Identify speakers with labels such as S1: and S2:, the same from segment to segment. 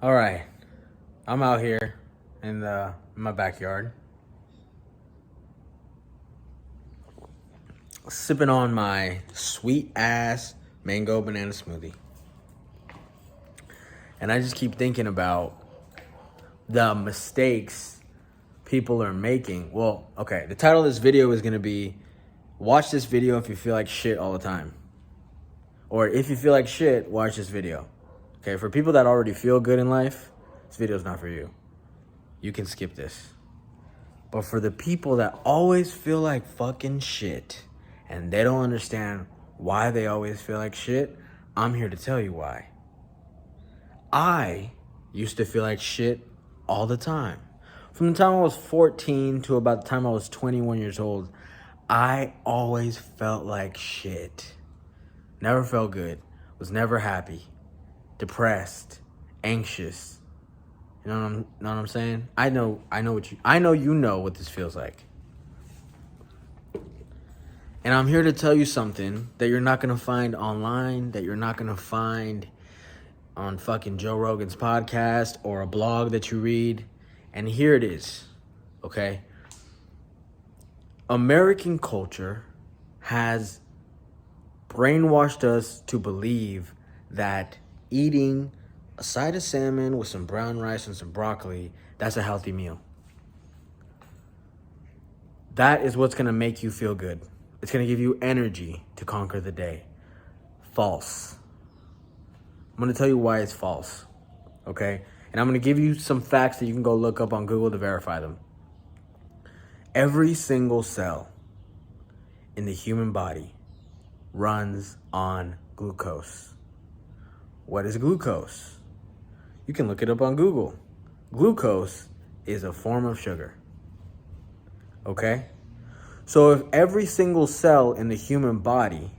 S1: All right, I'm out here in my backyard, sipping on my sweet ass mango banana smoothie, and I just keep thinking about the mistakes people are making. Well, okay, the title of this video is gonna be "Watch this video if you feel like shit all the time," or if you feel like shit, watch this video. Okay, for people that already feel good in life, this video is not for you. You can skip this. But for the people that always feel like fucking shit and they don't understand why they always feel like shit, I'm here to tell you why. I used to feel like shit all the time. From the time I was 14 to about the time I was 21 years old, I always felt like shit. Never felt good. Was never happy. Depressed. Anxious. You know what I'm saying? I know you know what this feels like. And I'm here to tell you something that you're not gonna find online, that you're not gonna find on fucking Joe Rogan's podcast or a blog that you read. And here it is, okay? American culture has brainwashed us to believe that eating a side of salmon with some brown rice and some broccoli, that's a healthy meal. That is what's gonna make you feel good. It's gonna give you energy to conquer the day. False. I'm gonna tell you why it's false, okay? And I'm gonna give you some facts that you can go look up on Google to verify them. Every single cell in the human body runs on glucose. What is glucose? You can look it up on Google. Glucose is a form of sugar. Okay? So if every single cell in the human body,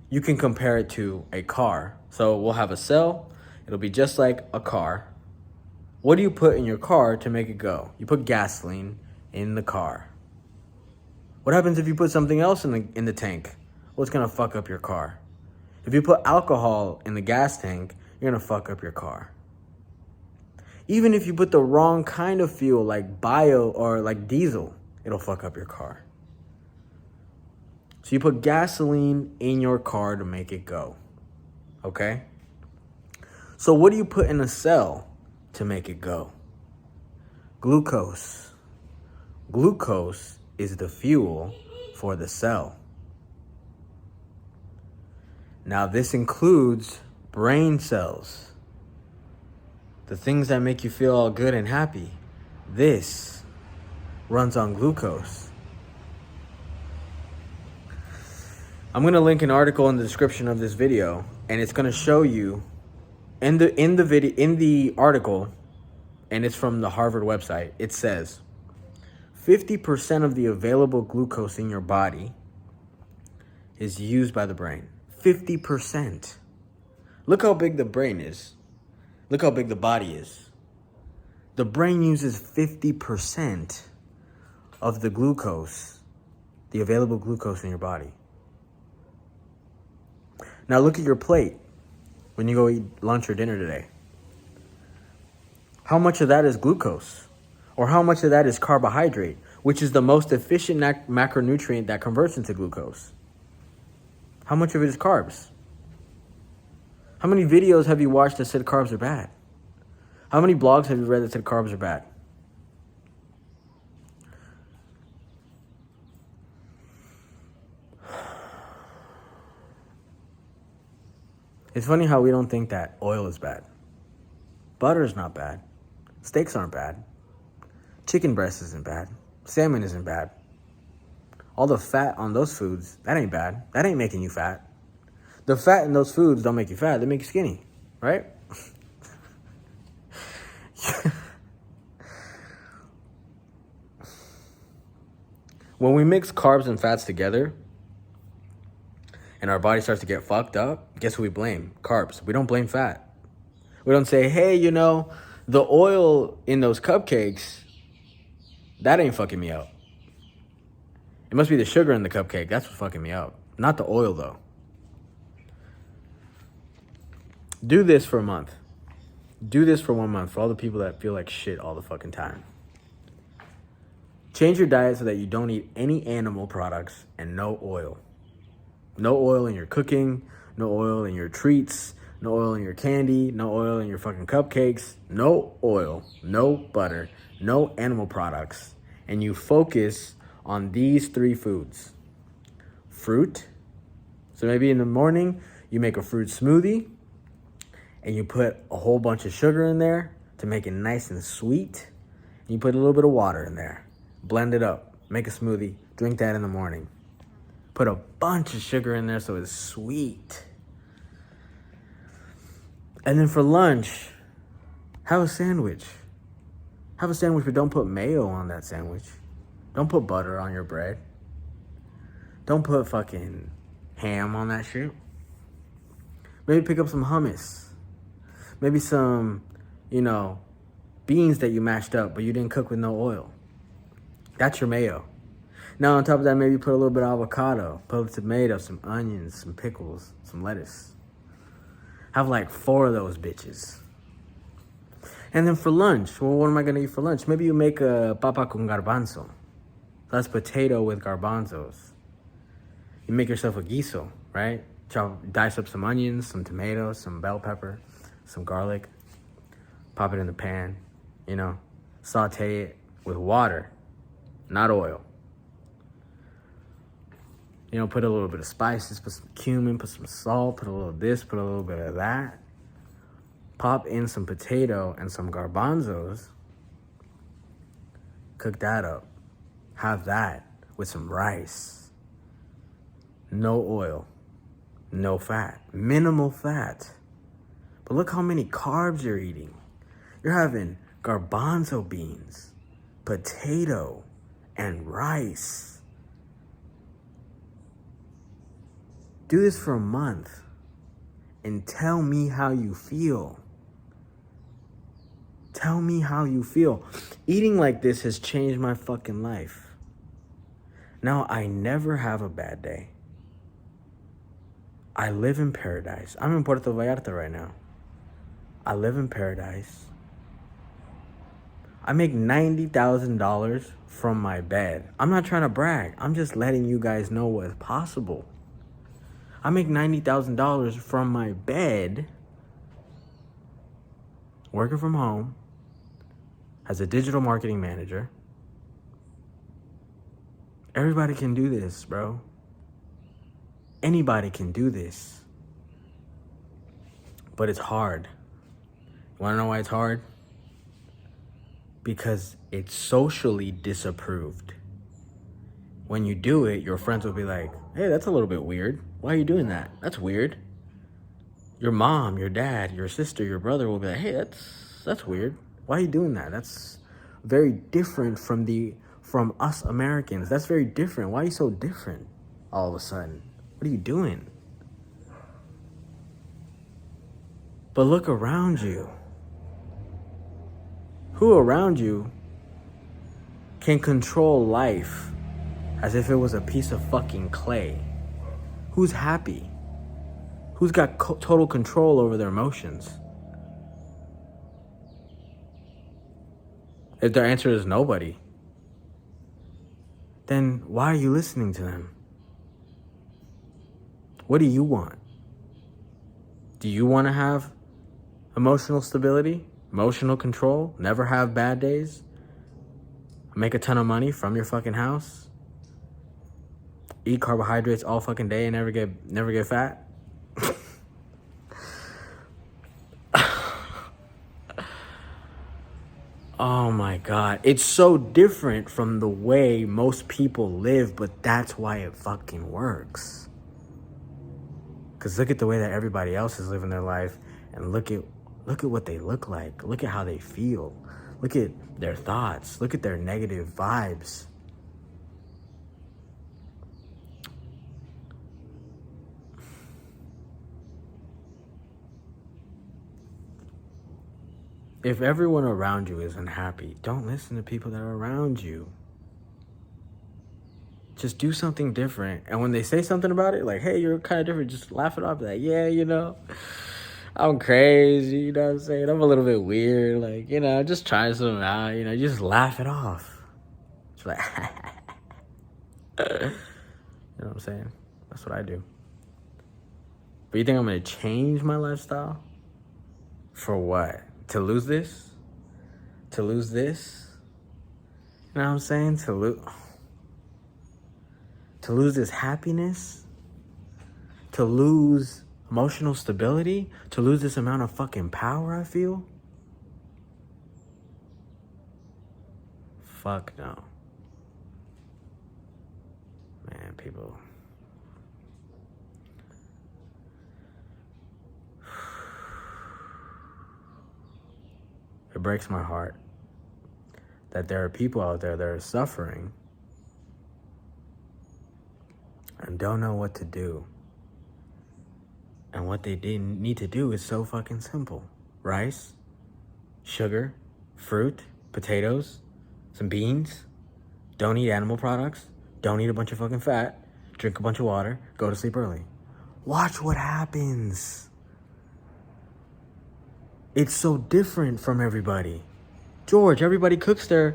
S1: you can compare it to a car. So we'll have a cell. It'll be just like a car. What do you put in your car to make it go? You put gasoline in the car. What happens if you put something else in the tank? Well, it's gonna fuck up your car. If you put alcohol in the gas tank, you're gonna fuck up your car. Even if you put the wrong kind of fuel, like bio or like diesel, it'll fuck up your car. So you put gasoline in your car to make it go, okay? So what do you put in a cell to make it go? Glucose. Glucose is the fuel for the cell. Now this includes brain cells. The things that make you feel all good and happy. This runs on glucose. I'm gonna link an article in the description of this video, and it's gonna show you in the article, and it's from the Harvard website. It says 50% of the available glucose in your body is used by the brain. 50%. Look how big the brain is. Look how big the body is. The brain uses 50% of the glucose, the available glucose in your body. Now look at your plate when you go eat lunch or dinner today. How much of that is glucose? Or how much of that is carbohydrate, which is the most efficient macronutrient that converts into glucose? How much of it is carbs? How many videos have you watched that said carbs are bad? How many blogs have you read that said carbs are bad? It's funny how we don't think that oil is bad. Butter is not bad. Steaks aren't bad. Chicken breast isn't bad. Salmon isn't bad. All the fat on those foods, that ain't bad. That ain't making you fat. The fat in those foods don't make you fat. They make you skinny, right? When we mix carbs and fats together and our body starts to get fucked up, guess who we blame? Carbs. We don't blame fat. We don't say, hey, you know, the oil in those cupcakes, that ain't fucking me up. It must be the sugar in the cupcake. That's what's fucking me up. Not the oil, though. Do this for a month. Do this for 1 month for all the people that feel like shit all the fucking time. Change your diet so that you don't eat any animal products and no oil. No oil in your cooking, no oil in your treats, no oil in your candy, no oil in your fucking cupcakes, no oil, no butter, no animal products. And you focus on these 3 foods. Fruit. So maybe in the morning, you make a fruit smoothie and you put a whole bunch of sugar in there to make it nice and sweet. And you put a little bit of water in there. Blend it up. Make a smoothie. Drink that in the morning. Put a bunch of sugar in there so it's sweet. And then for lunch, have a sandwich. Have a sandwich, but don't put mayo on that sandwich. Don't put butter on your bread. Don't put fucking ham on that shit. Maybe pick up some hummus. Maybe some, beans that you mashed up, but you didn't cook with no oil. That's your mayo. Now on top of that, maybe put a little bit of avocado, put a tomato, some onions, some pickles, some lettuce. Have like 4 of those bitches. And then for lunch, well, what am I gonna eat for lunch? Maybe you make a papa con garbanzo. That's potato with garbanzos. You make yourself a guiso, right? Dice up some onions, some tomatoes, some bell pepper, some garlic. Pop it in the pan, saute it with water, not oil. Put a little bit of spices, put some cumin, put some salt, put a little of this, put a little bit of that. Pop in some potato and some garbanzos. Cook that up. Have that with some rice. No oil, no fat, minimal fat. But look how many carbs you're eating. You're having garbanzo beans, potato, and rice. Do this for a month and tell me how you feel. Tell me how you feel. Eating like this has changed my fucking life. Now I never have a bad day. I live in paradise. I'm in Puerto Vallarta right now. I live in paradise. I make $90,000 from my bed. I'm not trying to brag. I'm just letting you guys know what's possible. I make $90,000 from my bed, working from home, as a digital marketing manager. Everybody can do this, bro. Anybody can do this. But it's hard. You wanna know why it's hard? Because it's socially disapproved. When you do it, your friends will be like, hey, that's a little bit weird. Why are you doing that? That's weird. Your mom, your dad, your sister, your brother will be like, hey, that's weird. Why are you doing that? That's very different from us Americans. That's very different. Why are you so different all of a sudden? What are you doing? But look around you. Who around you can control life as if it was a piece of fucking clay? Who's happy? Who's got total control over their emotions? If their answer is nobody, then why are you listening to them? What do you want? Do you want to have emotional stability, emotional control, never have bad days, make a ton of money from your fucking house, eat carbohydrates all fucking day and never get fat? Oh my God. It's so different from the way most people live, but that's why it fucking works. Because look at the way that everybody else is living their life, and look at what they look like. Look at how they feel. Look at their thoughts. Look at their negative vibes. If everyone around you isn't happy, don't listen to people that are around you. Just do something different. And when they say something about it, like, hey, you're kind of different, just laugh it off. Like, yeah, I'm crazy, you know what I'm saying? I'm a little bit weird, like, you know, just trying something out, you know, you just laugh it off. It's like, you know what I'm saying? That's what I do. But you think I'm gonna change my lifestyle? For what? To lose this? To lose this? You know what I'm saying? To lose this happiness? To lose emotional stability? To lose this amount of fucking power I feel? Fuck no. Man, people. It breaks my heart that there are people out there that are suffering and don't know what to do. And what they need to do is so fucking simple. Rice, sugar, fruit, potatoes, some beans. Don't eat animal products. Don't eat a bunch of fucking fat. Drink a bunch of water. Go to sleep early. Watch what happens. It's so different from everybody. George, everybody cooks their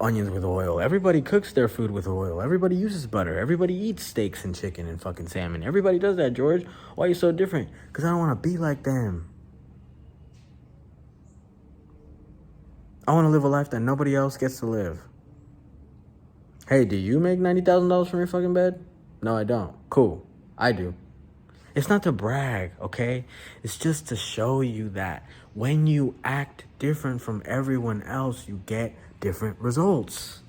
S1: onions with oil. Everybody cooks their food with oil. Everybody uses butter. Everybody eats steaks and chicken and fucking salmon. Everybody does that, George. Why are you so different? Because I don't want to be like them. I want to live a life that nobody else gets to live. Hey, do you make $90,000 from your fucking bed? No, I don't. Cool. I do. It's not to brag, okay? It's just to show you that when you act different from everyone else, you get different results.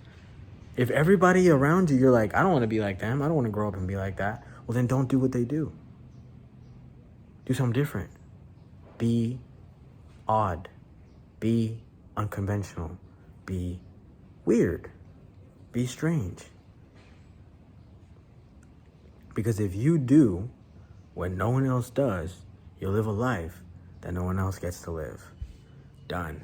S1: If everybody around you, you're like, I don't want to be like them. I don't want to grow up and be like that. Well, then don't do what they do. Do something different. Be odd. Be unconventional. Be weird. Be strange. Because if you do what no one else does, you'll live a life that no one else gets to live. Done.